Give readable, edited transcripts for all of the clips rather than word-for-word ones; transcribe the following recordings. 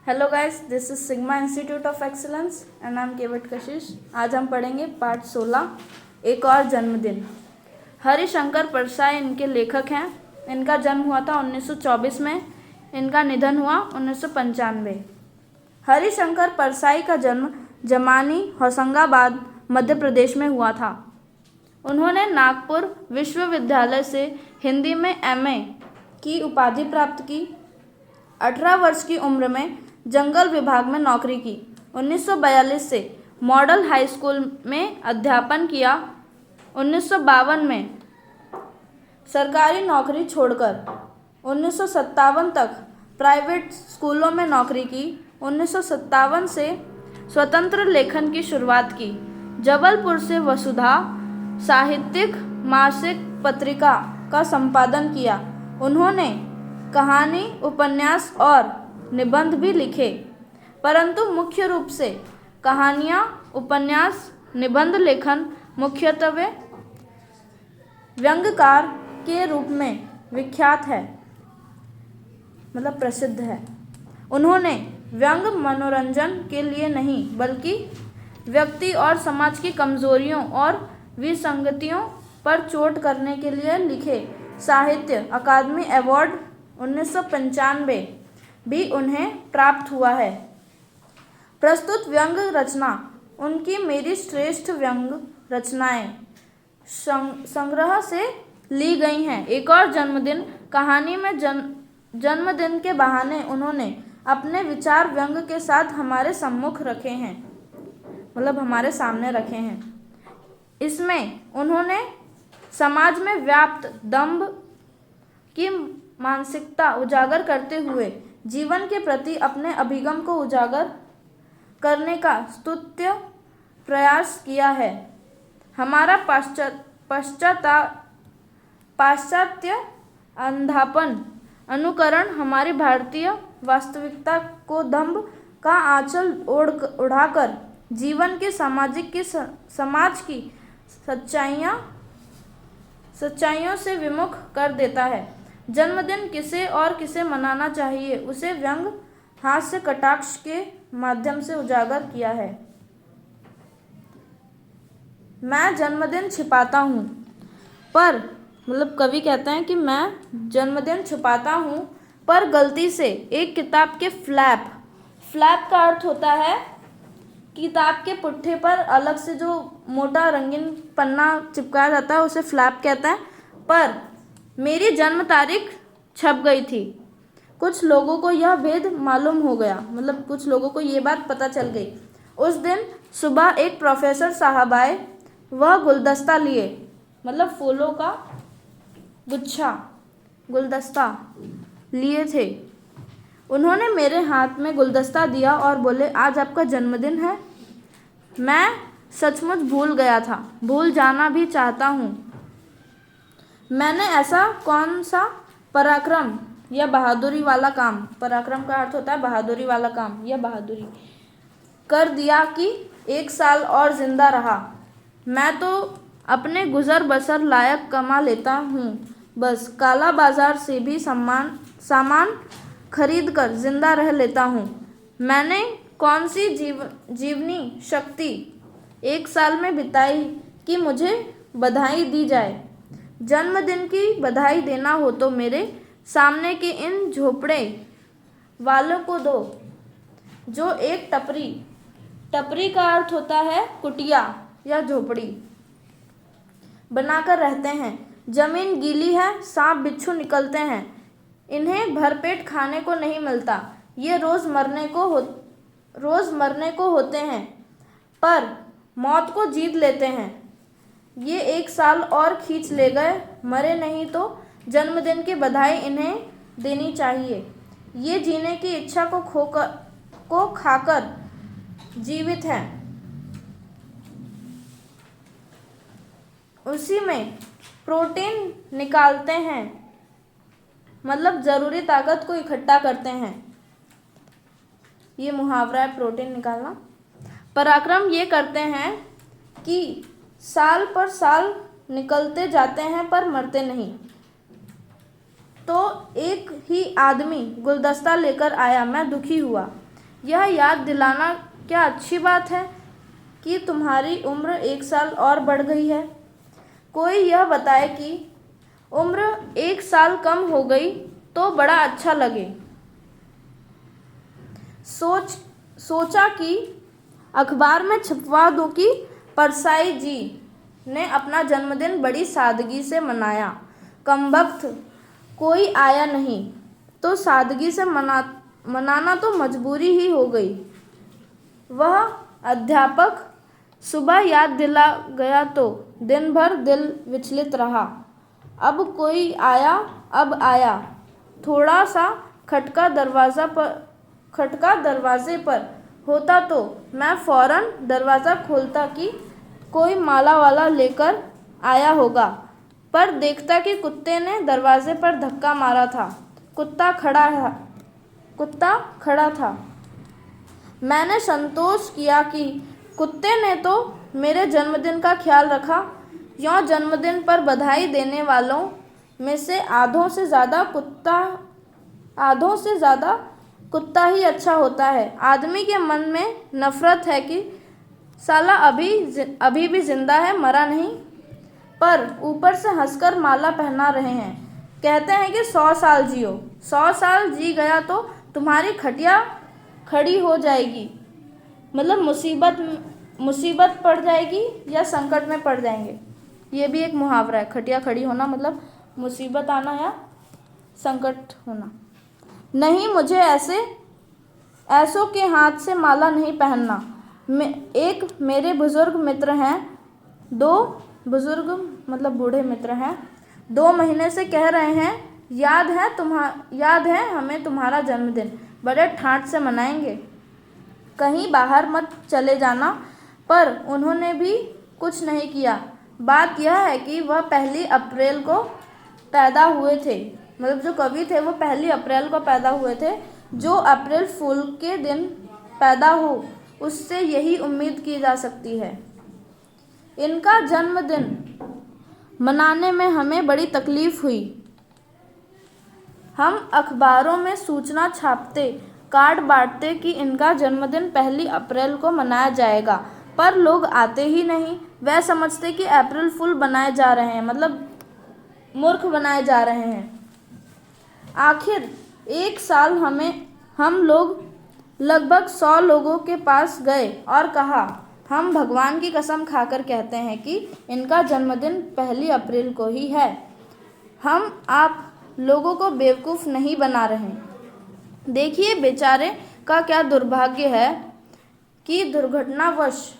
Hello guys, this is sigma institute of excellence and I am Kewat Kashish. आज हम पढ़ेंगे part 16, एक और जन्मदिन। हरिशंकर परसाई इनके लेखक हैं। इनका जन्म हुआ था 1924 में। इनका निधन हुआ 1995। हरिशंकर परसाई का जन्म जमानी, होशंगाबाद, मध्य प्रदेश में हुआ था। उन्होंने नागपुर विश्वविद्यालय से हिंदी में एमए की उपाधि प्राप्त की। 18 वर्ष की उम्र में जंगल विभाग में नौकरी की। 1942 से मॉडल हाई स्कूल में अध्यापन किया। 1952 में सरकारी नौकरी छोड़कर 1957 तक प्राइवेट स्कूलों में नौकरी की। 1957 से स्वतंत्र लेखन की शुरुआत की। जबलपुर से वसुधा साहित्यिक मासिक पत्रिका का संपादन किया। उन्होंने कहानी, उपन्यास और निबंध भी लिखे, परंतु मुख्य रूप से कहानियाँ, उपन्यास, निबंध लेखन मुख्यत्वे व्यंग्यकार के रूप में विख्यात है, मतलब प्रसिद्ध है। उन्होंने व्यंग्य मनोरंजन के लिए नहीं बल्कि व्यक्ति और समाज की कमजोरियों और विसंगतियों पर चोट करने के लिए लिखे। साहित्य अकादमी अवार्ड 1995 भी उन्हें प्राप्त हुआ है। प्रस्तुत व्यंग्य रचना उनकी मेरी श्रेष्ठ व्यंग्य रचनाएं संग्रह से ली गई हैं। एक और जन्मदिन कहानी में जन्मदिन के बहाने उन्होंने अपने विचार व्यंग्य के साथ हमारे सम्मुख रखे हैं, मतलब हमारे सामने रखे हैं। इसमें उन्होंने समाज में व्याप्त दंभ की मानसिकता उजागर करते हुए जीवन के प्रति अपने अभिगम को उजागर करने का स्तुत्य प्रयास किया है। हमारा पाश्चात्य अंधापन अनुकरण हमारी भारतीय वास्तविकता को दंभ का आंचल उड़ाकर जीवन की समाज की सच्चाइयों से विमुख कर देता है। जन्मदिन किसे और किसे मनाना चाहिए, उसे व्यंग्य हास्य कटाक्ष के माध्यम से उजागर किया है। मैं जन्मदिन छिपाता हूँ पर, मतलब कवि कहते हैं कि मैं जन्मदिन छिपाता हूँ पर गलती से एक किताब के फ्लैप का अर्थ होता है किताब के पुट्ठे पर अलग से जो मोटा रंगीन पन्ना चिपकाया जाता है, उसे फ्लैप कहते हैं, पर मेरी जन्म तारीख छप गई थी। कुछ लोगों को यह भेद मालूम हो गया, मतलब कुछ लोगों को ये बात पता चल गई। उस दिन सुबह एक प्रोफेसर साहब आए। वह गुलदस्ता लिए, मतलब फूलों का गुलदस्ता लिए थे। उन्होंने मेरे हाथ में गुलदस्ता दिया और बोले, आज आपका जन्मदिन है। मैं सचमुच भूल गया था, भूल जाना भी चाहता हूँ। मैंने ऐसा कौन सा पराक्रम या बहादुरी वाला काम, पराक्रम का अर्थ होता है बहादुरी वाला काम या बहादुरी, कर दिया कि 1 साल और जिंदा रहा। मैं तो अपने गुजर बसर लायक कमा लेता हूँ, बस काला बाजार से भी सामान खरीद कर जिंदा रह लेता हूँ। मैंने कौन सी जीवनी शक्ति 1 साल में बिताई कि मुझे बधाई दी जाए। जन्मदिन की बधाई देना हो तो मेरे सामने के इन झोपड़े वालों को दो, जो एक टपरी का अर्थ होता है कुटिया या झोपड़ी बनाकर रहते हैं। जमीन गीली है, सांप बिच्छू निकलते हैं, इन्हें भरपेट खाने को नहीं मिलता। ये रोज मरने को होते हैं पर मौत को जीत लेते हैं। ये 1 साल और खींच ले गए, मरे नहीं तो जन्मदिन की बधाई इन्हें देनी चाहिए। ये जीने की इच्छा को खाकर जीवित हैं, उसी में प्रोटीन निकालते हैं, मतलब जरूरी ताकत को इकट्ठा करते हैं। ये मुहावरा है, प्रोटीन निकालना। पराक्रम ये करते हैं कि साल पर साल निकलते जाते हैं पर मरते नहीं। तो एक ही आदमी गुलदस्ता लेकर आया। मैं दुखी हुआ। यह याद दिलाना क्या अच्छी बात है कि तुम्हारी उम्र 1 साल और बढ़ गई है। कोई यह बताए कि उम्र 1 साल कम हो गई तो बड़ा अच्छा लगे। सोचा कि अखबार में छपवा दूं कि परसाई जी ने अपना जन्मदिन बड़ी सादगी से मनाया। कमबख्त कोई आया नहीं तो सादगी से मनाना तो मजबूरी ही हो गई। वह अध्यापक सुबह याद दिला गया तो दिन भर दिल विचलित रहा। अब कोई आया, अब आया। थोड़ा सा खटका दरवाजे पर होता तो मैं फौरन दरवाज़ा खोलता कि कोई माला वाला लेकर आया होगा, पर देखता कि कुत्ते ने दरवाजे पर धक्का मारा था। कुत्ता खड़ा था। मैंने संतोष किया कि कुत्ते ने तो मेरे जन्मदिन का ख्याल रखा। यों जन्मदिन पर बधाई देने वालों में से आधों से ज़्यादा कुत्ता ही अच्छा होता है। आदमी के मन में नफरत है कि साला अभी भी जिंदा है, मरा नहीं, पर ऊपर से हंसकर माला पहना रहे हैं। कहते हैं कि 100 साल जियो। 100 साल जी गया तो तुम्हारी खटिया खड़ी हो जाएगी, मतलब मुसीबत पड़ जाएगी या संकट में पड़ जाएंगे। ये भी एक मुहावरा है, खटिया खड़ी होना मतलब मुसीबत आना या संकट होना। नहीं, मुझे ऐसों के हाथ से माला नहीं पहनना। एक मेरे बुजुर्ग मित्र हैं, 2 बुजुर्ग मतलब बूढ़े मित्र हैं, 2 महीने से कह रहे हैं याद है हमें तुम्हारा जन्मदिन, बड़े ठाट से मनाएंगे, कहीं बाहर मत चले जाना। पर उन्होंने भी कुछ नहीं किया। बात यह है कि वह 1 अप्रैल को पैदा हुए थे, मतलब जो कवि थे वो 1 अप्रैल को पैदा हुए थे। जो अप्रैल फूल के दिन पैदा हो उससे यही उम्मीद की जा सकती है। इनका जन्मदिन मनाने में हमें बड़ी तकलीफ हुई। हम अखबारों में सूचना छापते, कार्ड बांटते कि इनका जन्मदिन 1 अप्रैल को मनाया जाएगा, पर लोग आते ही नहीं। वह समझते कि अप्रैल फूल बनाए जा रहे हैं, मतलब मूर्ख बनाए जा रहे हैं। आखिर 1 साल हम लोग लगभग 100 लोगों के पास गए और कहा, हम भगवान की कसम खाकर कहते हैं कि इनका जन्मदिन 1 अप्रैल को ही है। हम आप लोगों को बेवकूफ़ नहीं बना रहे। देखिए बेचारे का क्या दुर्भाग्य है कि दुर्घटनावश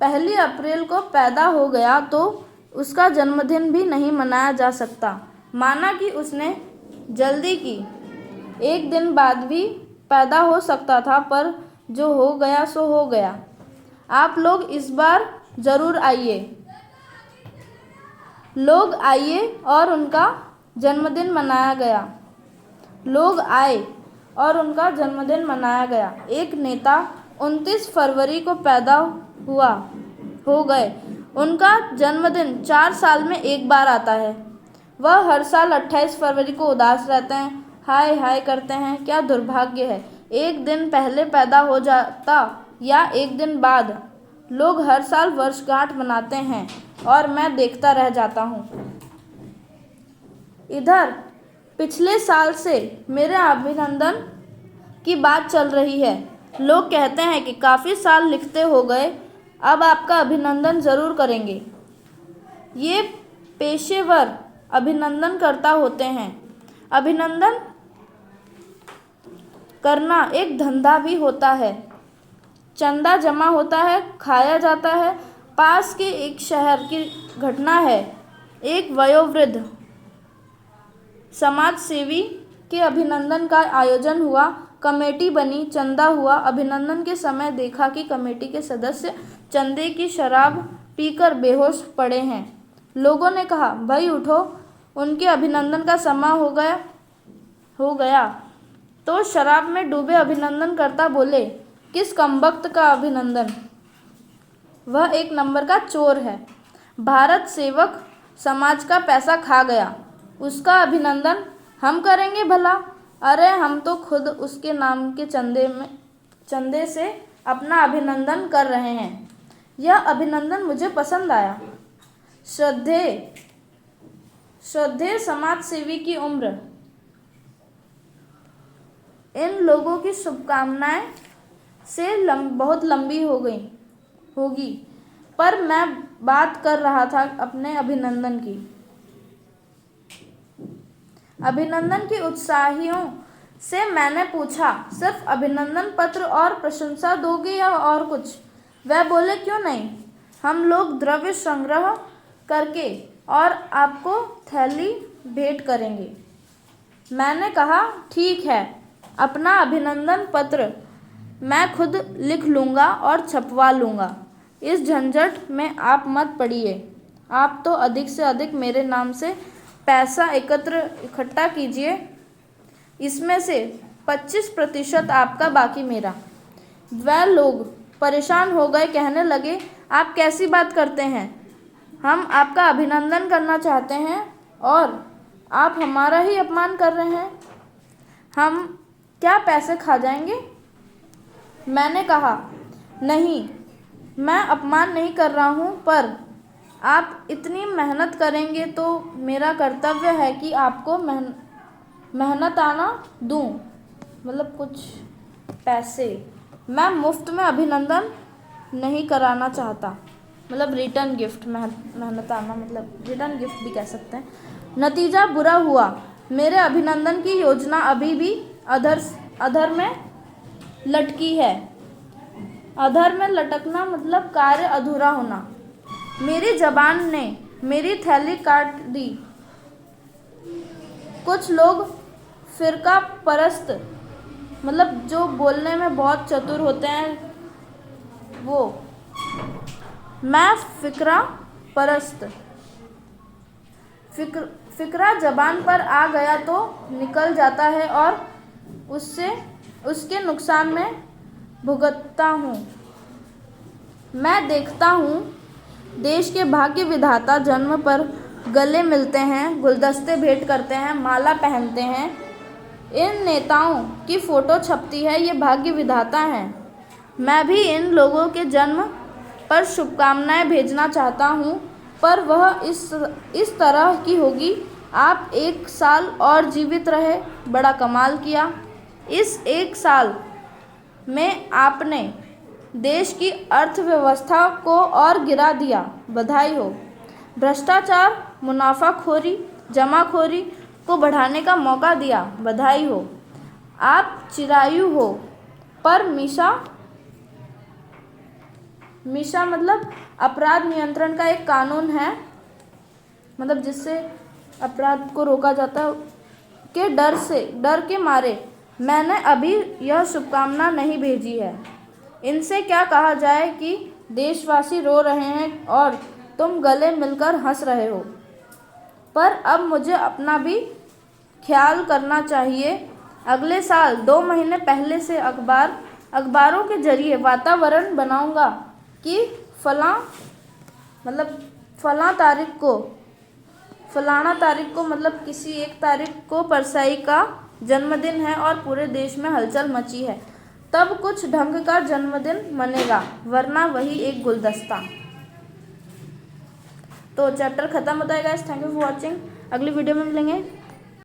1 अप्रैल को पैदा हो गया तो उसका जन्मदिन भी नहीं मनाया जा सकता। माना कि उसने जल्दी की, 1 दिन बाद भी पैदा हो सकता था, पर जो हो गया सो हो गया। आप लोग इस बार ज़रूर आइए। लोग आए और उनका जन्मदिन मनाया गया। एक नेता 29 फरवरी को पैदा हो गए। उनका जन्मदिन 4 साल में 1 बार आता है। वह हर साल 28 फरवरी को उदास रहते हैं, हाय हाय करते हैं। क्या दुर्भाग्य है, 1 दिन पहले पैदा हो जाता या 1 दिन बाद। लोग हर साल वर्षगांठ मनाते हैं और मैं देखता रह जाता हूँ। इधर पिछले साल से मेरे अभिनंदन की बात चल रही है। लोग कहते हैं कि काफ़ी साल लिखते हो गए, अब आपका अभिनंदन ज़रूर करेंगे। ये पेशेवर अभिनंदन करता होते हैं। अभिनंदन करना एक धंधा भी होता है। चंदा जमा होता है, खाया जाता है। पास के एक शहर की घटना है। एक वयोवृद्ध समाज सेवी के अभिनंदन का आयोजन हुआ। कमेटी बनी, चंदा हुआ। अभिनंदन के समय देखा कि कमेटी के सदस्य चंदे की शराब पीकर बेहोश पड़े हैं। लोगों ने कहा, भाई उठो, उनके अभिनंदन का समय हो गया। तो शराब में डूबे अभिनंदन करता बोले, किस कमबख्त का अभिनंदन, वह 1 नंबर का चोर है। भारत सेवक समाज का पैसा खा गया, उसका अभिनंदन हम करेंगे भला। अरे हम तो खुद उसके नाम के चंदे में चंदे से अपना अभिनंदन कर रहे हैं। यह अभिनंदन मुझे पसंद आया। श्रद्धेय समाज सेवी की उम्र। इन लोगों की शुभकामनाएं से बहुत लंबी होगी, पर मैं बात कर रहा था अपने अभिनंदन की। अभिनंदन की उत्साहियों से मैंने पूछा, सिर्फ अभिनंदन पत्र और प्रशंसा दोगे या और कुछ? वह बोले, क्यों नहीं, हम लोग द्रव्य संग्रह करके और आपको थैली भेंट करेंगे। मैंने कहा, ठीक है, अपना अभिनंदन पत्र मैं खुद लिख लूँगा और छपवा लूँगा। इस झंझट में आप मत पड़िए। आप तो अधिक से अधिक मेरे नाम से पैसा इकट्ठा कीजिए, इसमें से 25% आपका, बाकी मेरा। वह लोग परेशान हो गए, कहने लगे, आप कैसी बात करते हैं? हम आपका अभिनंदन करना चाहते हैं और आप हमारा ही अपमान कर रहे हैं। हम क्या पैसे खा जाएंगे? मैंने कहा, नहीं, मैं अपमान नहीं कर रहा हूँ, पर आप इतनी मेहनत करेंगे तो मेरा कर्तव्य है कि आपको मेहनताना दूँ, मतलब कुछ पैसे। मैं मुफ्त में अभिनंदन नहीं कराना चाहता, मतलब रिटर्न गिफ्ट, मेहनताना मतलब रिटर्न गिफ्ट भी कह सकते हैं। नतीजा बुरा हुआ। मेरे अभिनंदन की योजना अभी भी अधर में लटकी है। अधर में लटकना मतलब कार्य अधूरा होना। मेरी जबान ने मेरी थैली काट दी। कुछ लोग फिरका परस्त, मतलब जो बोलने में बहुत चतुर होते हैं वो। मैं फिक्रा परस्त। फिक्रा जबान पर आ गया तो निकल जाता है और उसके नुकसान में भुगतता हूँ। मैं देखता हूँ देश के भाग्य विधाता जन्म पर गले मिलते हैं, गुलदस्ते भेंट करते हैं, माला पहनते हैं। इन नेताओं की फ़ोटो छपती है, ये भाग्य विधाता हैं। मैं भी इन लोगों के जन्म पर शुभकामनाएं भेजना चाहता हूँ, पर वह इस तरह की होगी। आप 1 साल और जीवित रहे, बड़ा कमाल किया। इस 1 साल में आपने देश की अर्थव्यवस्था को और गिरा दिया, बधाई हो। भ्रष्टाचार, मुनाफाखोरी, जमाखोरी को बढ़ाने का मौका दिया, बधाई हो। आप चिरायु हो, पर मीशा मतलब अपराध नियंत्रण का एक कानून है, मतलब जिससे अपराध को रोका जाता है, के डर के मारे मैंने अभी यह शुभकामना नहीं भेजी है। इनसे क्या कहा जाए कि देशवासी रो रहे हैं और तुम गले मिलकर हंस रहे हो। पर अब मुझे अपना भी ख्याल करना चाहिए। अगले साल 2 महीने पहले से अखबारों के जरिए वातावरण बनाऊंगा कि फलाना तारीख को मतलब किसी एक तारीख को परसाई का जन्मदिन है और पूरे देश में हलचल मची है। तब कुछ ढंग का जन्मदिन मनेगा, वरना वही एक गुलदस्ता। तो चैप्टर खत्म होता है guys. Thank you for watching. अगली वीडियो में मिलेंगे।